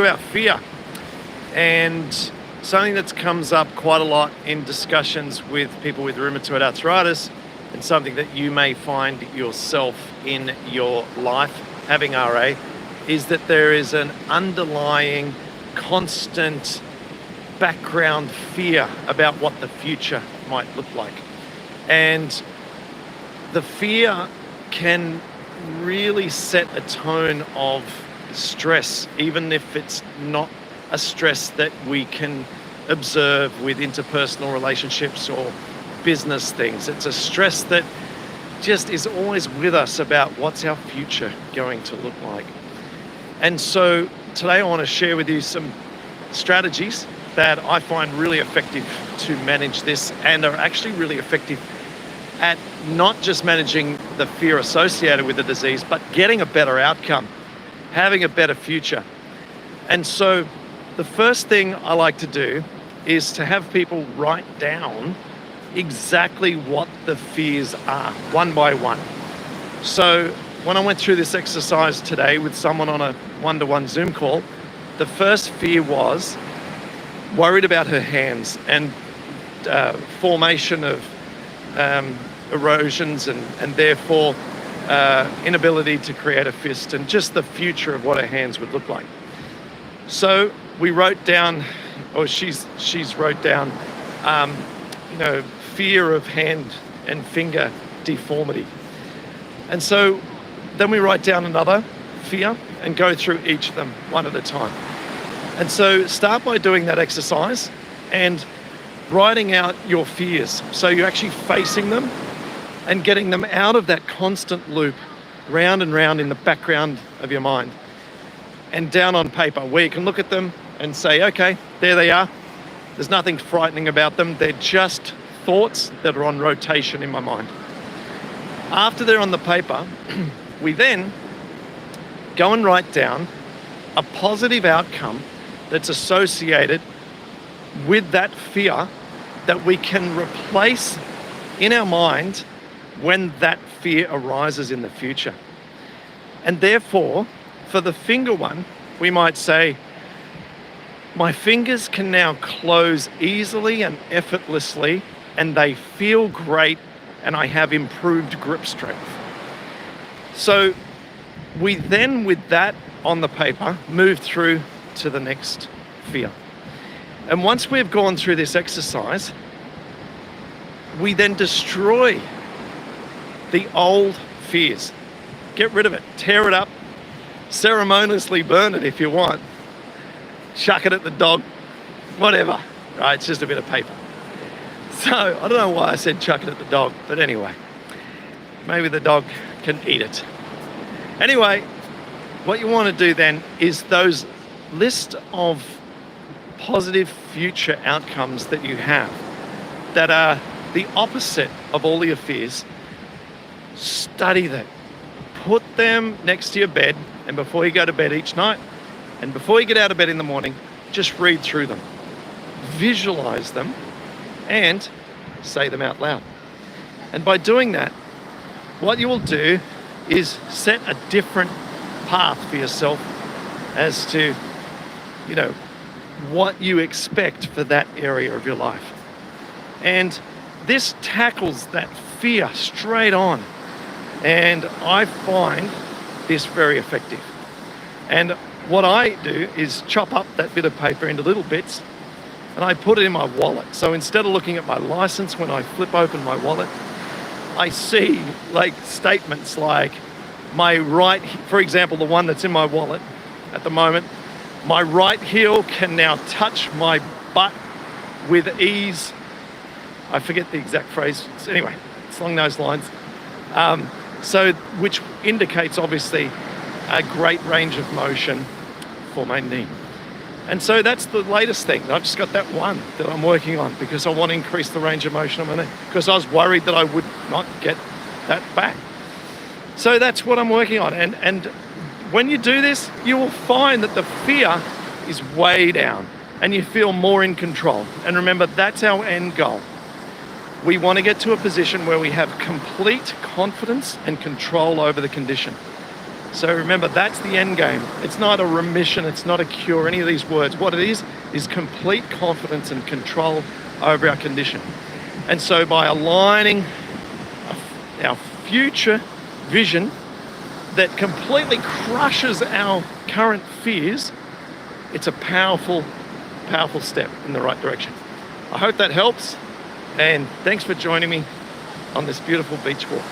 about fear, and something that comes up quite a lot in discussions with people with rheumatoid arthritis, and something that you may find yourself in your life having RA, is that there is an underlying constant background fear about what the future might look like. And the fear can really set a tone of stress, even if it's not a stress that we can observe with interpersonal relationships or business things. It's a stress that just is always with us about what's our future going to look like. And so today I want to share with you some strategies that I find really effective to manage this, and are actually really effective at not just managing the fear associated with the disease, but getting a better outcome, having a better future. And so the first thing I like to do is to have people write down exactly what the fears are, one by one. So when I went through this exercise today with someone on a one-to-one Zoom call, the first fear was worried about her hands and formation of erosions and therefore inability to create a fist, and just the future of what her hands would look like. So we wrote down, or she's wrote down, fear of hand and finger deformity. And so then we write down another fear and go through each of them one at a time. And so start by doing that exercise and writing out your fears. So you're actually facing them and getting them out of that constant loop, round and round in the background of your mind, and down on paper, where you can look at them and say, okay, there they are. There's nothing frightening about them. They're just thoughts that are on rotation in my mind. After they're on the paper, we then go and write down a positive outcome that's associated with that fear that we can replace in our mind when that fear arises in the future. And therefore, for the finger one, we might say, my fingers can now close easily and effortlessly, and they feel great, and I have improved grip strength. So we then, with that on the paper, move through to the next fear. And once we've gone through this exercise, we then destroy the old fears. Get rid of it, tear it up, ceremoniously burn it if you want, chuck it at the dog, whatever, right? It's just a bit of paper. So I don't know why I said chuck it at the dog, but anyway, maybe the dog can eat it. Anyway, what you want to do then is those list of positive future outcomes that you have that are the opposite of all your fears. Study them. Put them next to your bed, and before you go to bed each night, and before you get out of bed in the morning, just read through them. Visualize them and say them out loud. And by doing that, what you will do is set a different path for yourself as to, what you expect for that area of your life. And this tackles that fear straight on. And I find this very effective. And what I do is chop up that bit of paper into little bits, and I put it in my wallet. So instead of looking at my license when I flip open my wallet, I see statements like for example, the one that's in my wallet at the moment, my right heel can now touch my butt with ease. I forget the exact phrase. Anyway, it's along those lines. Which indicates obviously a great range of motion for my knee. And so that's the latest thing. I've just got that one that I'm working on because I want to increase the range of motion on my knee, because I was worried that I would not get that back. So that's what I'm working on. And when you do this, you will find that the fear is way down and you feel more in control. And remember, that's our end goal. We want to get to a position where we have complete confidence and control over the condition. So remember, that's the end game. It's not a remission, it's not a cure, any of these words. What it is complete confidence and control over our condition. And so by aligning our future vision that completely crushes our current fears, it's a powerful, powerful step in the right direction. I hope that helps, and thanks for joining me on this beautiful beach walk.